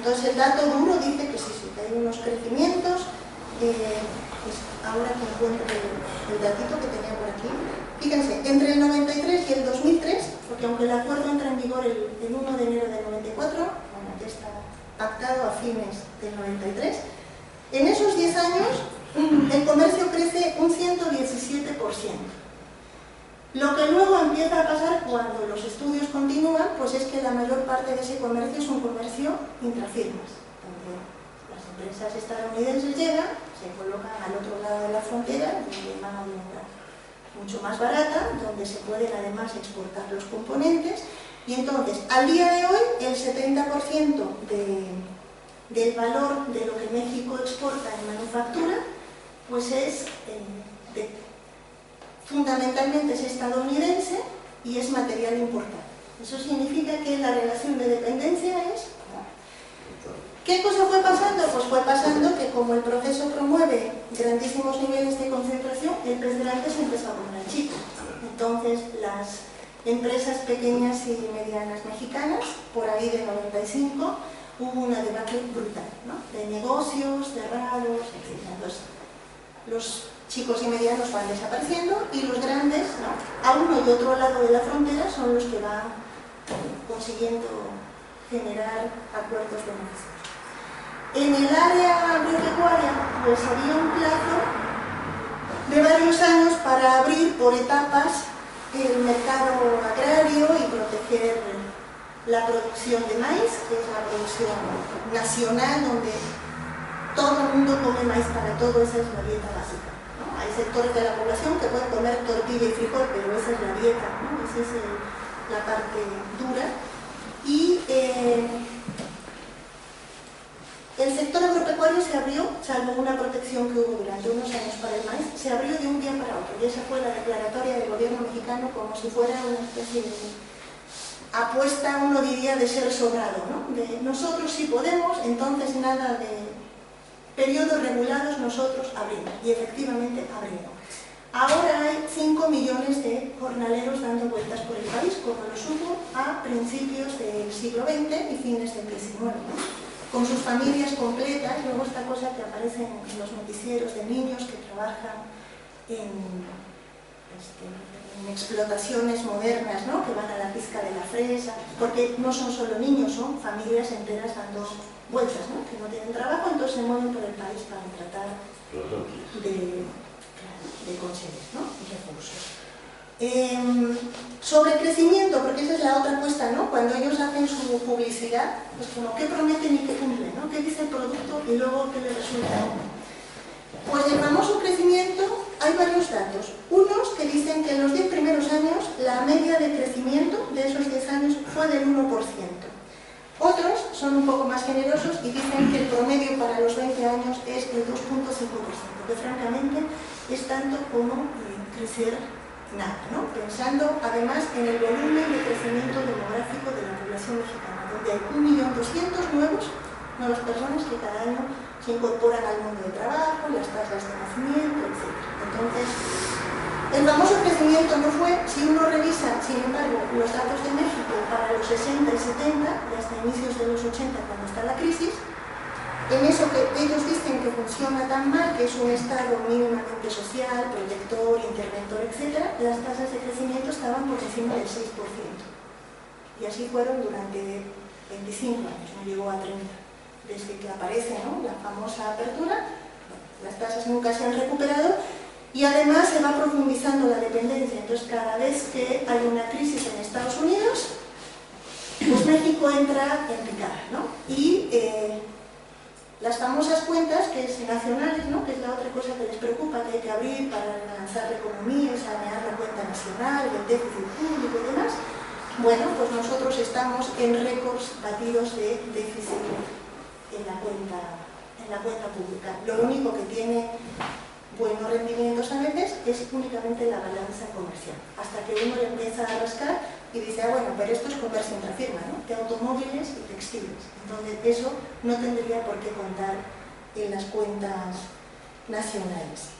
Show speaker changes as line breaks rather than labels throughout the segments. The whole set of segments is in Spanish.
Entonces el dato duro dice que sí, que hay unos crecimientos. Pues ahora que encuentro el datito que tenía por aquí, fíjense, entre el 93 y el 2003, porque aunque el acuerdo entra en vigor el 1 de enero del 94, bueno, que está pactado a fines del 93, en esos 10 años el comercio crece un 117%. Lo que luego empieza a pasar cuando los estudios continúan, pues es que la mayor parte de ese comercio es un comercio intrafirmas, donde las empresas estadounidenses llegan, se colocan al otro lado de la frontera, donde van a vender mucho más barata, donde se pueden además exportar los componentes, y entonces, al día de hoy, el 70% del valor de lo que México exporta en manufactura, pues es fundamentalmente es estadounidense y es material importado. Eso significa que la relación de dependencia es... ¿Qué cosa fue pasando? Pues fue pasando que como el proceso promueve grandísimos niveles de concentración, el pez grande se empezó a poner chico. Entonces las empresas pequeñas y medianas mexicanas, por ahí de 95, hubo una debacle brutal, ¿no? De negocios, cerrados, etc. Entonces, los chicos y medianos van desapareciendo y los grandes, ¿no?, a uno y otro lado de la frontera son los que van consiguiendo generar acuerdos beneficiosos. En el área agropecuaria, pues había un plazo de varios años para abrir por etapas el mercado agrario y proteger la producción de maíz, que es la producción nacional, donde todo el mundo come maíz para todo, esa es la dieta básica, ¿no? Hay sectores de la población que pueden comer tortilla y frijol, pero esa es la dieta, ¿no? Esa es la parte dura. Y el sector agropecuario se abrió, salvo una protección que hubo durante unos años para el maíz, se abrió de un día para otro, y esa fue la declaratoria del gobierno mexicano, como si fuera una especie de apuesta, uno diría, de ser sobrado, ¿no? De nosotros sí podemos, entonces nada de periodos regulados, nosotros abrimos, y efectivamente abrieron. Ahora hay 5 millones de jornaleros dando vueltas por el país, como los hubo a principios del siglo XX y fines del XIX, ¿no?, con sus familias completas. Luego esta cosa que aparece en los noticieros de niños que trabajan en explotaciones modernas, ¿no?, que van a la pizca de la fresa, porque no son solo niños, son familias enteras dando vueltas, ¿no?, que no tienen trabajo, entonces se mueven por el país para tratar de conseguir, ¿no?, recursos. Sobre crecimiento, porque esa es la otra apuesta, ¿no?, cuando ellos hacen su publicidad, pues como qué prometen y qué cumplen, ¿no?, qué dice el producto y luego qué le resulta. Pues el famoso crecimiento, hay varios datos. Unos que dicen que en los 10 primeros años la media de crecimiento de esos 10 años fue del 1%. Otros son un poco más generosos y dicen que el promedio para los 20 años es del 2.5%, que francamente es tanto como crecer nada, ¿no?, pensando además en el volumen de crecimiento demográfico de la población mexicana, donde hay 1.200.000 nuevas personas que cada año se incorporan al mundo del trabajo, las tasas de nacimiento, etc. Entonces, el famoso crecimiento no fue, si uno revisa, sin embargo, los datos de México para los 60 y 70, y hasta inicios de los 80, cuando está la crisis, en eso que ellos dicen que funciona tan mal, que es un Estado mínimamente social, protector, interventor, etc., las tasas de crecimiento estaban por encima del 6%. Y así fueron durante 25 años, no llegó a 30. Desde que aparece, ¿no?, la famosa apertura, las tasas nunca se han recuperado y además se va profundizando la dependencia. Entonces, cada vez que hay una crisis en Estados Unidos, pues México entra en picada, ¿no? Y las famosas cuentas, que es nacionales, ¿no?, que es la otra cosa que les preocupa, que hay que abrir para relanzar la economía, sanear la cuenta nacional, el déficit público y demás. Bueno, pues nosotros estamos en récords batidos de déficit en la cuenta pública. Lo único que tiene buenos rendimientos a veces es únicamente la balanza comercial, hasta que uno le empieza a rascar y dice, ah, bueno, pero esto es comercio intrafirma, ¿no?, de automóviles y textiles. Entonces eso no tendría por qué contar en las cuentas nacionales.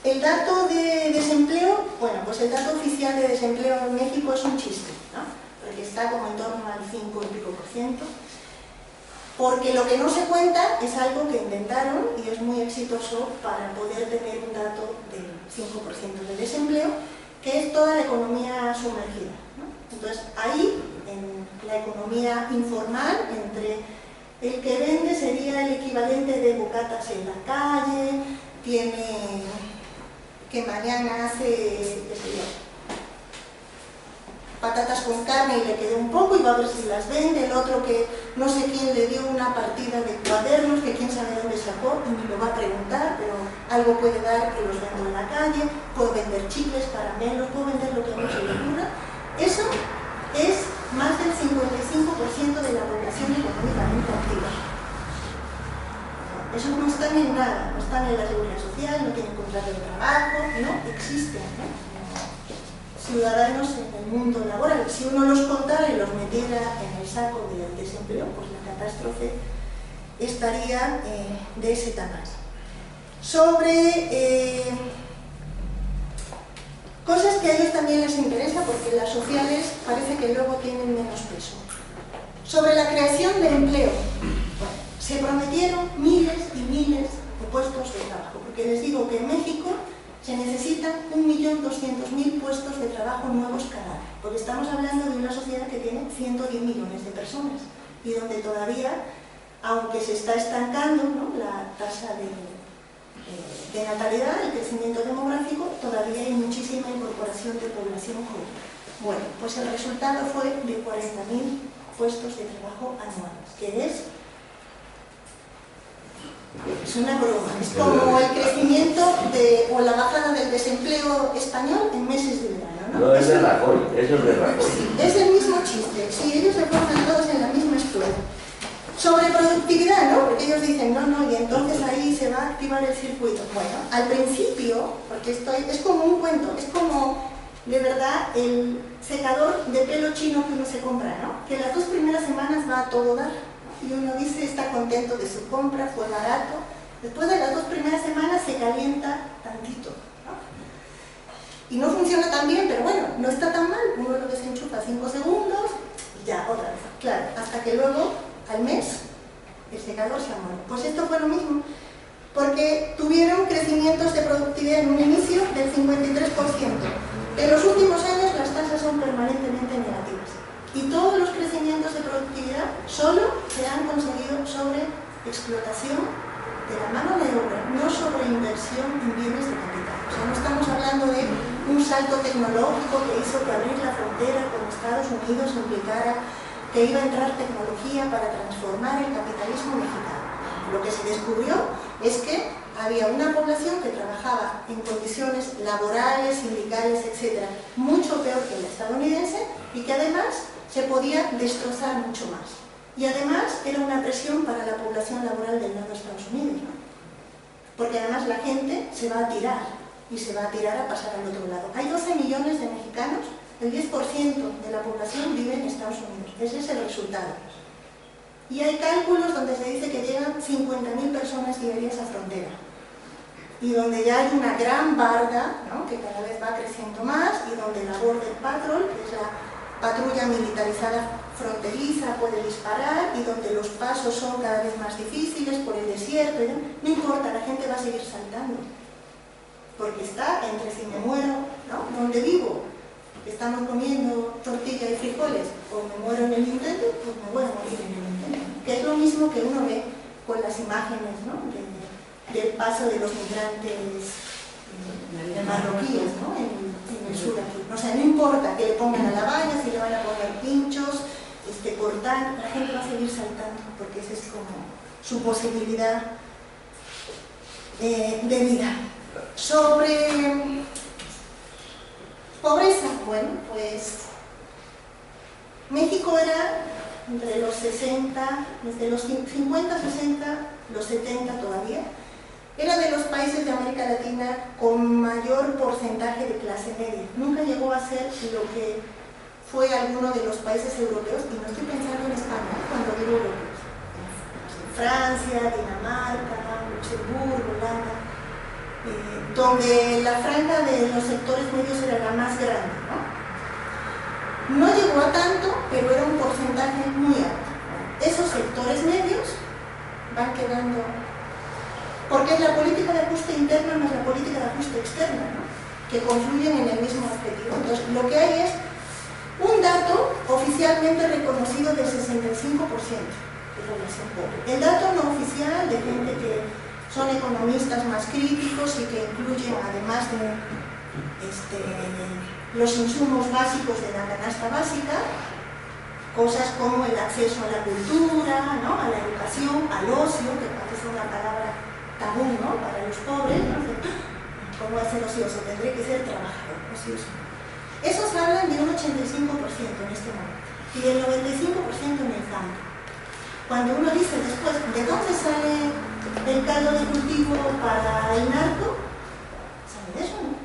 El dato de desempleo, bueno, pues el dato oficial de desempleo en México es un chiste, ¿no?, porque está como en torno al 5 y pico %. Porque lo que no se cuenta es algo que inventaron y es muy exitoso para poder tener un dato del 5% de desempleo, que es toda la economía sumergida, ¿no? Entonces, ahí, en la economía informal, entre el que vende sería el equivalente de bocatas en la calle, tiene que mañana hace, qué sé yo, patatas con carne y le quedó un poco y va a ver si las vende, el otro que no sé quién le dio una partida de cuadernos que quién sabe dónde sacó y ni lo va a preguntar, pero algo puede dar que los vendo en la calle, puedo vender chicles, caramelos, puedo vender lo que a mí se le ocurra. Eso es más del 55% de la población económicamente activa. Eso no están en nada, no están en la seguridad social, no tienen contrato de trabajo, no existen, ¿no? Ciudadanos en el mundo laboral. Si uno los contara y los metiera en el saco del desempleo, pues la catástrofe estaría de ese tamaño. Sobre cosas que a ellos también les interesa, porque las sociales parece que luego tienen menos peso. Sobre la creación de empleo. Bueno, se prometieron miles y miles de puestos de trabajo, porque les digo que en México se necesitan 1.200.000 puestos de trabajo nuevos cada año, porque estamos hablando de una sociedad que tiene 110 millones de personas y donde todavía, aunque se está estancando, ¿no?, la tasa de natalidad, el crecimiento demográfico, todavía hay muchísima incorporación de población joven. Bueno, pues el resultado fue de 40.000 puestos de trabajo anuales, que es una broma, es como el crecimiento o la bajada del desempleo español en meses de verano, ¿no?
No, es de Rajoy, eso es de Rajoy.
Sí, es el mismo chiste, sí, ellos se forman todos en la misma escuela. Sobre productividad, ¿no? Porque ellos dicen, no, y entonces ahí se va a activar el circuito. Bueno, al principio, porque esto es como un cuento, es como, de verdad, el secador de pelo chino que uno se compra, ¿no? Que las 2 primeras semanas va a todo dar, y uno dice, está contento de su compra, fue barato. Después de las 2 primeras semanas se calienta tantito, ¿no? Y no funciona tan bien, pero bueno, no está tan mal. Uno lo desenchufa 5 segundos y ya, otra vez. Claro, hasta que luego, al mes, el secador se amoló. Pues esto fue lo mismo, porque tuvieron crecimientos de productividad en un inicio del 53%. En los últimos años las tasas son permanentemente negativas. Y todos los crecimientos de productividad solo se han conseguido sobre explotación de la mano de obra, no sobre inversión en bienes de capital. O sea, no estamos hablando de un salto tecnológico que hizo que abrir la frontera con Estados Unidos implicara que iba a entrar tecnología para transformar el capitalismo mexicano. Lo que se descubrió es que había una población que trabajaba en condiciones laborales, sindicales, etc., mucho peor que la estadounidense y que además se podía destrozar mucho más. Y además era una presión para la población laboral del lado de Estados Unidos, ¿no? Porque además la gente se va a tirar y se va a tirar a pasar al otro lado. Hay 12 millones de mexicanos, el 10% de la población vive en Estados Unidos. Ese es el resultado. Y hay cálculos donde se dice que llegan 50.000 personas diarias a frontera. Y donde ya hay una gran barda, ¿no?, que cada vez va creciendo más, y donde la Border Patrol, que es la patrulla militarizada fronteriza, puede disparar, y donde los pasos son cada vez más difíciles por el desierto, ¿no? No importa, la gente va a seguir saltando, porque está entre si me muero, ¿no?, donde vivo, estamos comiendo tortilla y frijoles, o me muero en el intento, pues me voy a morir en el intento, que es lo mismo que uno ve con las imágenes, ¿no?, del paso de los migrantes marroquíes, ¿no?, en el sur aquí. O sea, no importa que le pongan a la valla, si le van a poner pinchos, cortar, la gente va a seguir saltando, porque esa es como su posibilidad de vida. Sobre pobreza, bueno, pues México era entre los 60, desde los 50, 60, los 70 todavía, era de los países de América Latina con mayor porcentaje de clase media. Nunca llegó a ser lo que fue alguno de los países europeos, y no estoy pensando en España cuando digo europeos. Francia, Dinamarca, Luxemburgo, Holanda, donde la franja de los sectores medios era la más grande, ¿no? No llegó a tanto, pero era un porcentaje muy alto. esos sectores medios van quedando, porque es la política de ajuste interna más la política de ajuste externa, ¿no?, que confluyen en el mismo objetivo. Entonces, lo que hay es un dato oficialmente reconocido del 65% de población pobre. El dato no oficial de gente que son economistas más críticos y que incluyen, además de los insumos básicos de la canasta básica, cosas como el acceso a la cultura, ¿no?, a la educación, al ocio, que parece una palabra tabú, ¿no?, para los pobres, ¿no? ¿Cómo es el ocioso? Tendré que ser trabajador, ocioso. Esos hablan de un 85% en este momento y del 95% en el campo. Cuando uno dice después, ¿de dónde sale el caldo de cultivo para el narco? ¿Sale de eso, no?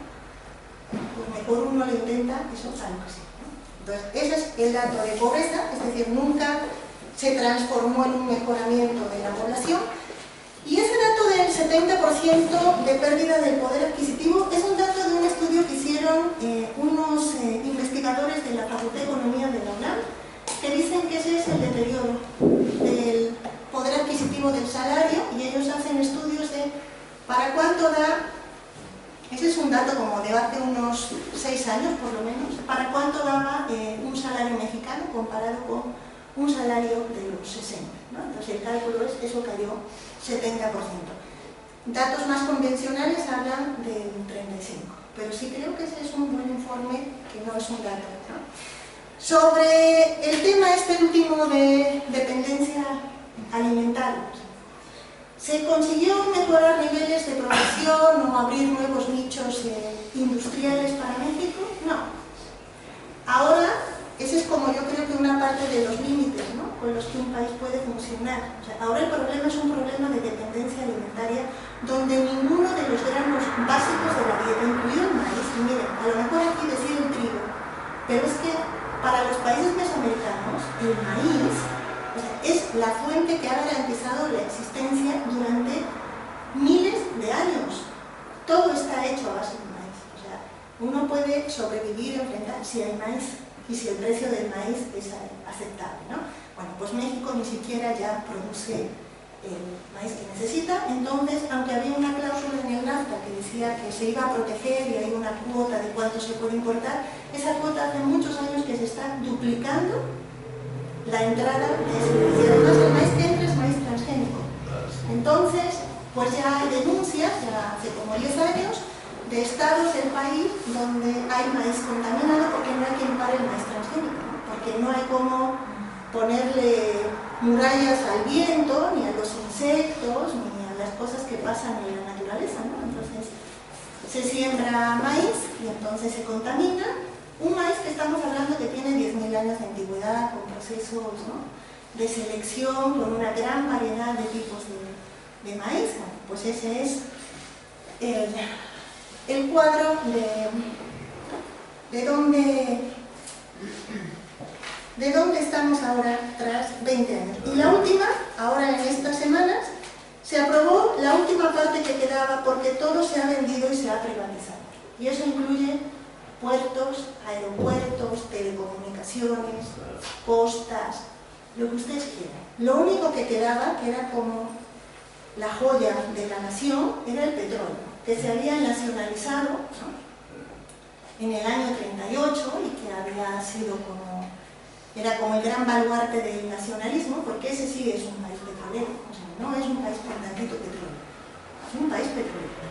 Pues mejor uno lo intenta, eso algo así, ¿no? Entonces, ese es el dato de pobreza, es decir, nunca se transformó en un mejoramiento de la población. Y ese dato del 70% de pérdida del poder adquisitivo es un dato de un estudio que hicieron unos investigadores de la Facultad de Economía de la UNAM, que dicen que ese es el deterioro del poder adquisitivo del salario, y ellos hacen estudios de para cuánto da, ese es un dato como de hace unos 6 años por lo menos, para cuánto daba un salario mexicano comparado con un salario de los 60, ¿no? Entonces el cálculo es, eso cayó 70%. Datos más convencionales hablan del 35%, pero sí creo que ese es un buen informe, que no es un dato, ¿no? Sobre el tema este último de dependencia alimentaria, ¿se consiguió mejorar niveles de producción o abrir nuevos nichos industriales para México? No. Ahora, ese es como yo creo que una parte de los límites, ¿no?, con los que un país puede funcionar. O sea, ahora el problema es un problema de dependencia alimentaria donde ninguno de los granos básicos de la dieta, incluido el maíz, y miren, a lo mejor aquí decir el trigo, pero es que para los países mesoamericanos el maíz, o sea, es la fuente que ha garantizado la existencia durante miles de años. Todo está hecho a base de maíz. O sea, uno puede sobrevivir, enfrentar si hay maíz y si el precio del maíz es aceptable, ¿no? Bueno, pues México ni siquiera ya produce el maíz que necesita. Entonces, aunque había una cláusula en el NAFTA que decía que se iba a proteger y hay una cuota de cuánto se puede importar, esa cuota hace muchos años que se está duplicando la entrada de ese maíz. Y además el maíz que entra es maíz transgénico. Entonces, pues ya hay denuncias, ya hace como 10 años, de estados del país donde hay maíz contaminado porque no hay quien pare el maíz transgénico, ¿no? Porque no hay cómo ponerle murallas al viento, ni a los insectos, ni a las cosas que pasan en la naturaleza, ¿no? Entonces se siembra maíz y entonces se contamina. Un maíz que estamos hablando que tiene 10.000 años de antigüedad, con procesos, ¿no?, de selección, con una gran variedad de tipos de maíz. Bueno, pues ese es el cuadro de dónde estamos ahora tras 20 años. Y la última, ahora en estas semanas, se aprobó la última parte que quedaba porque todo se ha vendido y se ha privatizado. Y eso incluye puertos, aeropuertos, telecomunicaciones, postas, lo que ustedes quieran. Lo único que quedaba, que era como la joya de la nación, era el petróleo, que se había nacionalizado, ¿no?, en el año 38 y que había sido como, era como el gran baluarte del nacionalismo, porque ese sí es un país petrolero, o sea, no es un país con tantito petróleo, es un país petrolero.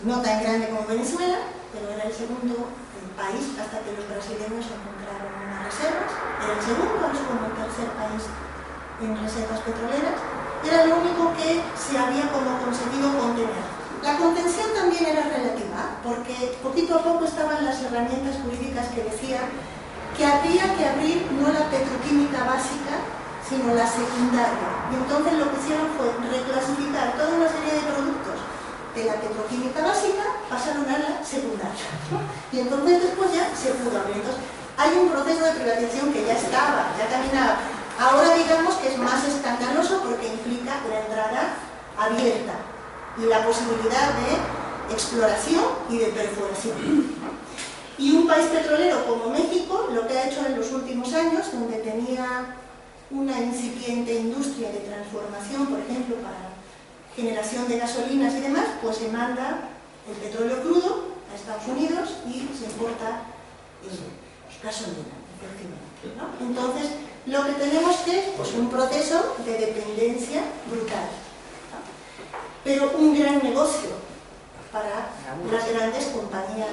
No tan grande como Venezuela, pero era el segundo país hasta que los brasileños encontraron unas reservas, era el segundo, es como el tercer país en reservas petroleras, era lo único que se había como conseguido contener. La contención también era relativa, porque poquito a poco estaban las herramientas jurídicas que decían que había que abrir no la petroquímica básica, sino la secundaria. Y entonces lo que hicieron fue reclasificar toda una serie de productos de la petroquímica básica, pasaron a la secundaria, ¿no? Y entonces después ya se pudo abrir. Entonces, hay un proceso de privatización que ya estaba, ya caminaba. Ahora digamos que es más escandaloso porque implica la entrada abierta y la posibilidad de exploración y de perforación. Y un país petrolero como México, lo que ha hecho en los últimos años, donde tenía una incipiente industria de transformación, por ejemplo, para generación de gasolinas y demás, pues se manda el petróleo crudo a Estados Unidos y se importa gasolina, efectivamente, ¿no? Entonces, lo que tenemos es pues, un proceso de dependencia brutal, ¿no? Pero un gran negocio para las grandes compañías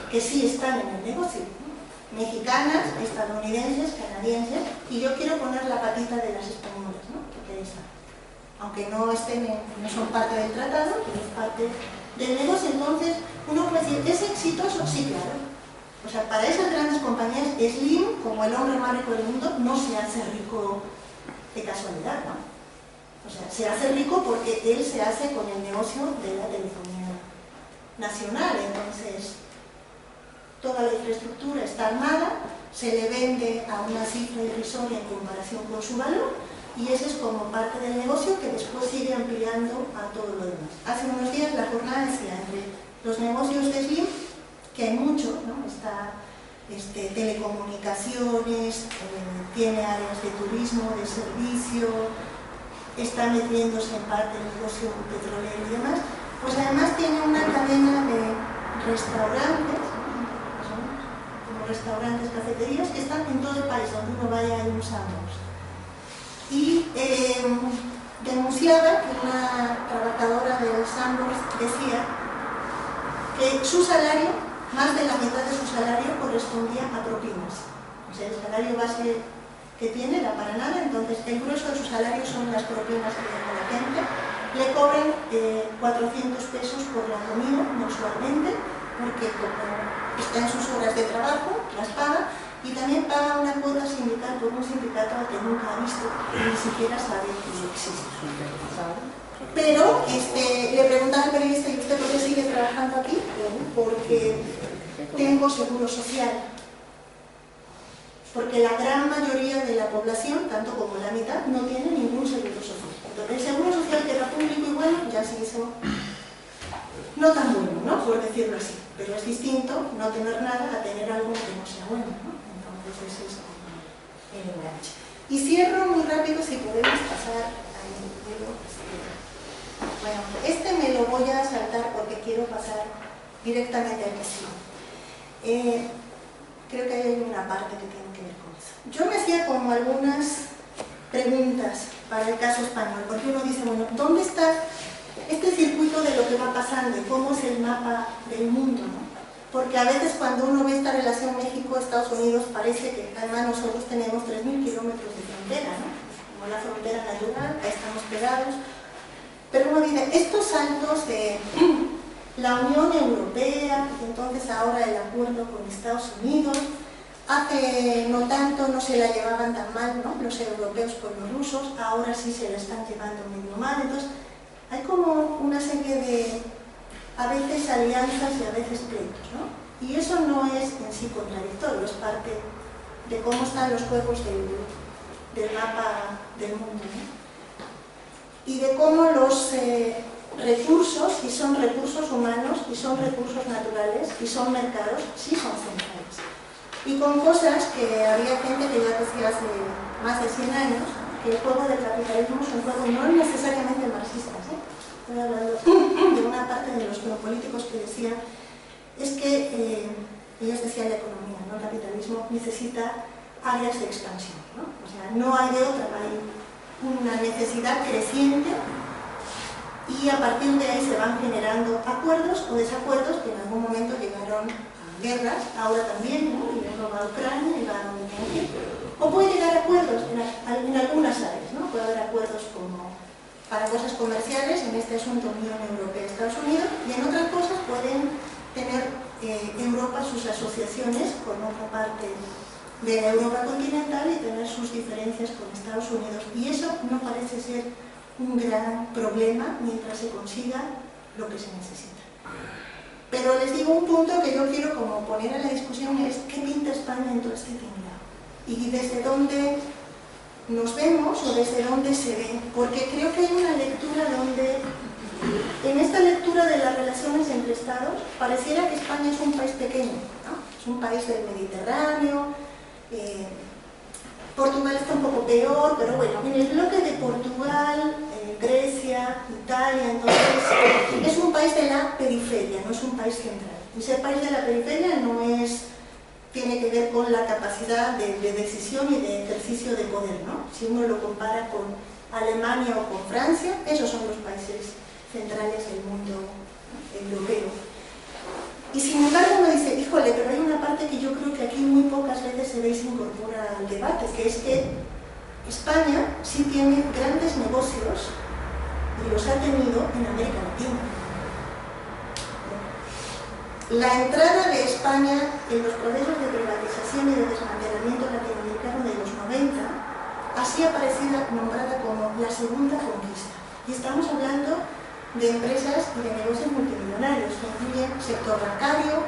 que sí están en el negocio, ¿no? Mexicanas, estadounidenses, canadienses, y yo quiero poner la patita de las españolas, ¿no? Porque aunque no son parte del tratado, pero es parte del negocio. Entonces, uno puede decir, ¿es exitoso? Sí, claro. O sea, para esas grandes compañías, Slim, como el hombre más rico del mundo, no se hace rico de casualidad, ¿no? O sea, se hace rico porque él se hace con el negocio de la telefonía nacional. Entonces, toda la infraestructura está armada, se le vende a una cifra irrisoria en comparación con su valor, y ese es como parte del negocio que después sigue ampliando a todo lo demás. Hace unos días la jornada decía, entre los negocios de Slim, que hay mucho, ¿no? Está telecomunicaciones, tiene áreas de turismo, de servicio, está metiéndose en parte el negocio petrolero y demás, pues además tiene una cadena de restaurantes, ¿no? Como restaurantes, cafeterías, que están en todo el país, donde uno vaya hay un Sambors. Y denunciaba que una trabajadora del Sambors decía que su salario, más de la mitad de su salario correspondía a propinas. O sea, el salario base que tiene era para nada, entonces el grueso de su salario son las propinas que deja la gente. Le cobran 400 pesos por la comida mensualmente, porque como está en sus horas de trabajo, las paga, y también paga una cuota sindical por un sindicato que nunca ha visto, y ni siquiera sabe que existe. Pero le preguntaba al periodista, ¿y usted por qué sigue trabajando aquí? Porque tengo seguro social. Porque la gran mayoría de la población, tanto como la mitad, no tiene ningún seguro social. Entonces el seguro social, que era público y bueno, ya se hizo no tan bueno, ¿no? Por decirlo así. Pero es distinto no tener nada a tener algo que no sea bueno, ¿no? Entonces ese es el enganche. Y cierro muy rápido, si podemos pasar ahí. Bueno, me lo voy a saltar porque quiero pasar directamente al que sigue. Creo que hay una parte que tiene que ver con eso. Yo me hacía como algunas preguntas para el caso español, porque uno dice, bueno, ¿dónde está este circuito de lo que va pasando y cómo es el mapa del mundo, ¿no? Porque a veces cuando uno ve esta relación México-Estados Unidos parece que además nosotros tenemos 3.000 kilómetros de frontera, ¿no? Como la frontera natural, ahí estamos pegados. Pero uno dice, estos saltos de la Unión Europea, entonces ahora el acuerdo con Estados Unidos, hace no tanto no se la llevaban tan mal, ¿no? Los europeos con los rusos, ahora sí se la están llevando medio mal. Entonces hay como una serie de, a veces alianzas y a veces pleitos, ¿no? Y eso no es en sí contradictorio, es parte de cómo están los juegos del mapa del mundo, ¿no? Y de cómo los recursos, y son recursos humanos, y son recursos naturales, y son mercados, sí son centrales. Y con cosas que había gente que ya decía hace más de 100 años, que el juego del capitalismo es un juego no necesariamente marxista, ¿sí? Estoy hablando de una parte de los geopolíticos que decían, es que ellos decían la economía, ¿no? El capitalismo necesita áreas de expansión, ¿no? O sea, no hay de otra, hay una necesidad creciente y a partir de ahí se van generando acuerdos o desacuerdos que en algún momento llegaron a guerras, ahora también, ¿no? Y luego va a Ucrania y va a donde tenga que ir. O puede llegar a acuerdos en algunas áreas, ¿no? Puede haber acuerdos como para cosas comerciales, en este asunto Unión Europea, Estados Unidos, y en otras cosas pueden tener Europa sus asociaciones con otra parte de la Europa continental y tener sus diferencias con Estados Unidos. Y eso no parece ser un gran problema mientras se consiga lo que se necesita. Pero les digo un punto que yo quiero como poner en la discusión es ¿qué pinta España en todo este tinglado? Y desde dónde nos vemos o desde dónde se ve, porque creo que hay una lectura donde, en esta lectura de las relaciones entre estados, pareciera que España es un país pequeño, ¿no? Es un país del Mediterráneo, Portugal está un poco peor, pero bueno, en el bloque de Portugal, Grecia, Italia, entonces es un país de la periferia, no es un país central. Y ser país de la periferia no tiene que ver con la capacidad de decisión y de ejercicio de poder, ¿no? Si uno lo compara con Alemania o con Francia, esos son los países centrales del mundo europeo. Y sin embargo uno dice, híjole, pero hay una parte que yo creo que aquí muy pocas veces se ve y se incorpora al debate, que es que España sí tiene grandes negocios y los ha tenido en América Latina. La entrada de España en los procesos de privatización y de desmantelamiento latinoamericano de los 90 ha sido aparecida, nombrada como la segunda conquista. Y estamos hablando de empresas y de negocios multimillonarios que incluyen sector bancario,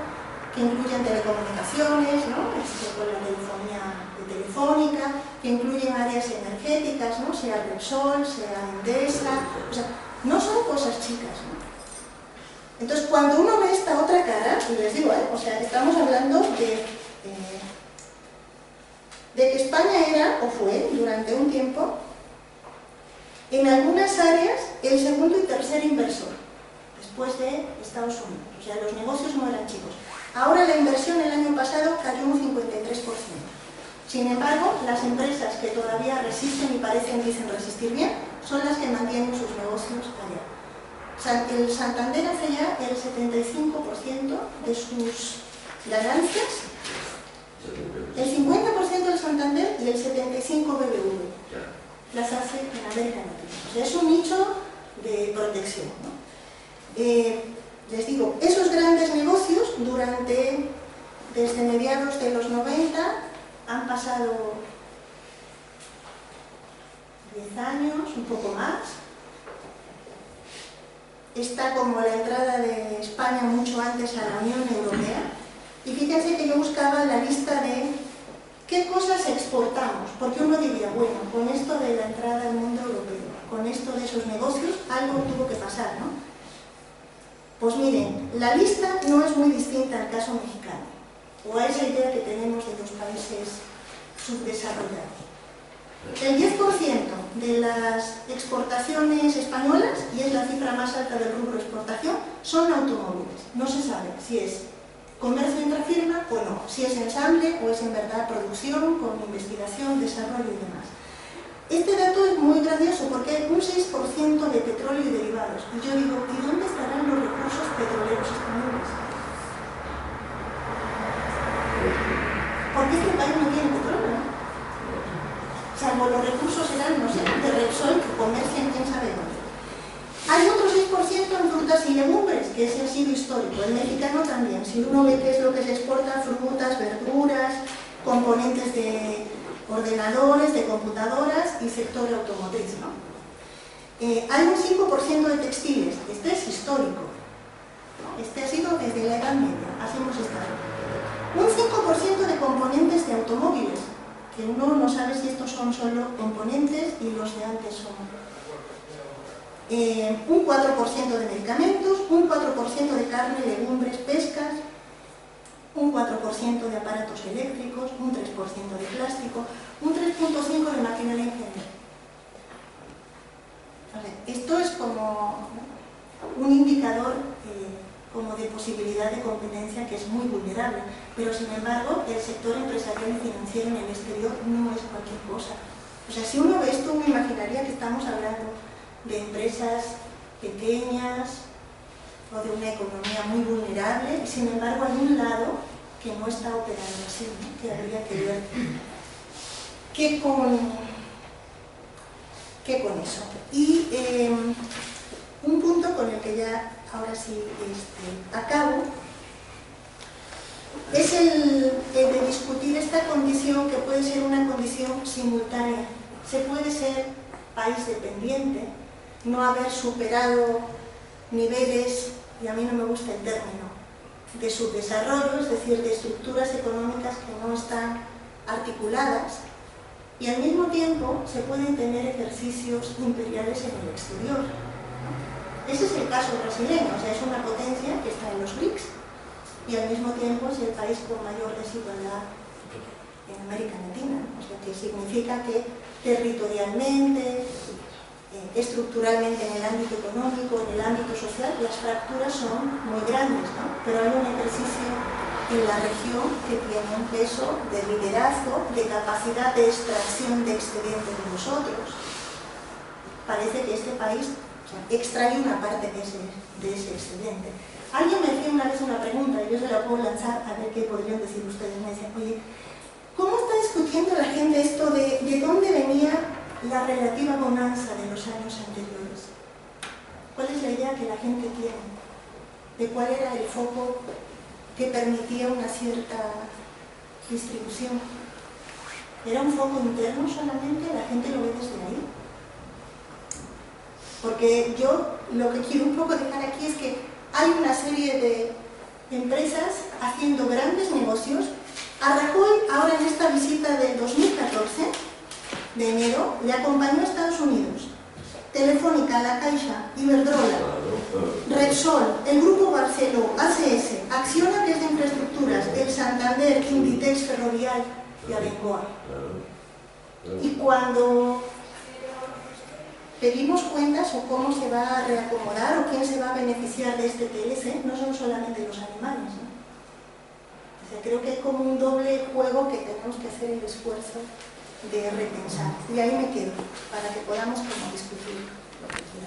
que incluyen telecomunicaciones, ¿no? Con la telefonía telefónica, que incluyen áreas energéticas, ¿no? Sea Repsol, sea Endesa, o sea, no son cosas chicas, ¿no? Entonces, cuando uno ve esta otra cara, y les digo, o sea, estamos hablando de que España era, o fue, durante un tiempo, en algunas áreas, el segundo y tercer inversor, después de Estados Unidos. O sea, los negocios no eran chicos. Ahora la inversión el año pasado cayó un 53%. Sin embargo, las empresas que todavía resisten y dicen resistir bien, son las que mantienen sus negocios allá. El Santander hace ya el 75% de sus ganancias, el 50% del Santander y el 75% BBV. Las hace en América Latina. O sea, es un nicho de protección, ¿no? Les digo, esos grandes negocios desde mediados de los 90 han pasado 10 años, un poco más. Está como la entrada de España mucho antes a la Unión Europea. Y fíjense que yo buscaba la lista de qué cosas exportamos, porque uno diría, bueno, con esto de la entrada al mundo europeo, con esto de esos negocios, algo tuvo que pasar, ¿no? Pues miren, la lista no es muy distinta al caso mexicano, o a esa idea que tenemos de los países subdesarrollados. El 10% de las exportaciones españolas, y es la cifra más alta del rubro exportación, son automóviles. No se sabe si es comercio intrafirma o no, si es ensamble o es en verdad producción con investigación, desarrollo y demás. Este dato es muy gracioso porque hay un 6% de petróleo y derivados. Y yo digo, ¿y dónde estarán los recursos petroleros españoles? Porque este país no tiene petróleo, ¿no? Salvo los recursos serán, no sé, de Repsol que comercian quién sabe dónde. Hay otro 6% en frutas y legumbres, que ese ha sido histórico. El mexicano también. Si uno ve qué es lo que se exporta, frutas, verduras, componentes de ordenadores, de computadoras y sector automotriz, ¿no? Hay un 5% de textiles. Este es histórico. Este ha sido desde la Edad Media. Hacemos esta. Un 5% de componentes de automóviles, que uno no sabe si estos son solo componentes y los de antes son. Un 4% de medicamentos, un 4% de carne, legumbres, pescas, un 4% de aparatos eléctricos, un 3% de plástico, un 3,5% de maquinaria ingeniera. Esto es como un indicador como de posibilidad de competencia que es muy vulnerable, pero sin embargo el sector empresarial y financiero en el exterior no es cualquier cosa. O sea, si uno ve esto, uno imaginaría que estamos hablando de empresas pequeñas o de una economía muy vulnerable, y sin embargo hay un lado que no está operando así, ¿no? Que habría que ver qué con eso. Y un punto con el que ya ahora sí acabo es el de discutir esta condición que puede ser una condición simultánea. Se puede ser país dependiente, no haber superado niveles, y a mí no me gusta el término, de subdesarrollo, es decir, de estructuras económicas que no están articuladas, y al mismo tiempo se pueden tener ejercicios imperiales en el exterior. Ese es el caso brasileño, o sea, es una potencia que está en los BRICS y al mismo tiempo es el país con mayor desigualdad en América Latina, o sea, que significa que territorialmente, estructuralmente en el ámbito económico, en el ámbito social, las fracturas son muy grandes, ¿no? Pero hay un ejercicio en la región que tiene un peso de liderazgo, de capacidad de extracción de excedentes de nosotros. Parece que este país extrae una parte de ese excedente. Alguien me hacía una vez una pregunta, y yo se la puedo lanzar a ver qué podrían decir ustedes. Me decían, oye, ¿cómo está discutiendo la gente esto de dónde venía la relativa bonanza de los años anteriores? ¿Cuál es la idea que la gente tiene? ¿De cuál era el foco que permitía una cierta distribución? ¿Era un foco interno solamente? ¿La gente lo ve desde ahí? Porque yo lo que quiero un poco dejar aquí es que hay una serie de empresas haciendo grandes negocios. A Rajoy, ahora en esta visita del 2014, de enero, le acompañó a Estados Unidos Telefónica, La Caixa, Iberdrola, Repsol, el Grupo Barceló, ACS, Acciona, que es de infraestructuras, el Santander, Inditex, Ferrovial y Abengoa. Y cuando pedimos cuentas o cómo se va a reacomodar o quién se va a beneficiar de este TLC, no son solamente los animales, ¿no? O sea, creo que hay como un doble juego que tenemos que hacer el esfuerzo de repensar. Y ahí me quedo, para que podamos como discutir lo que quieran.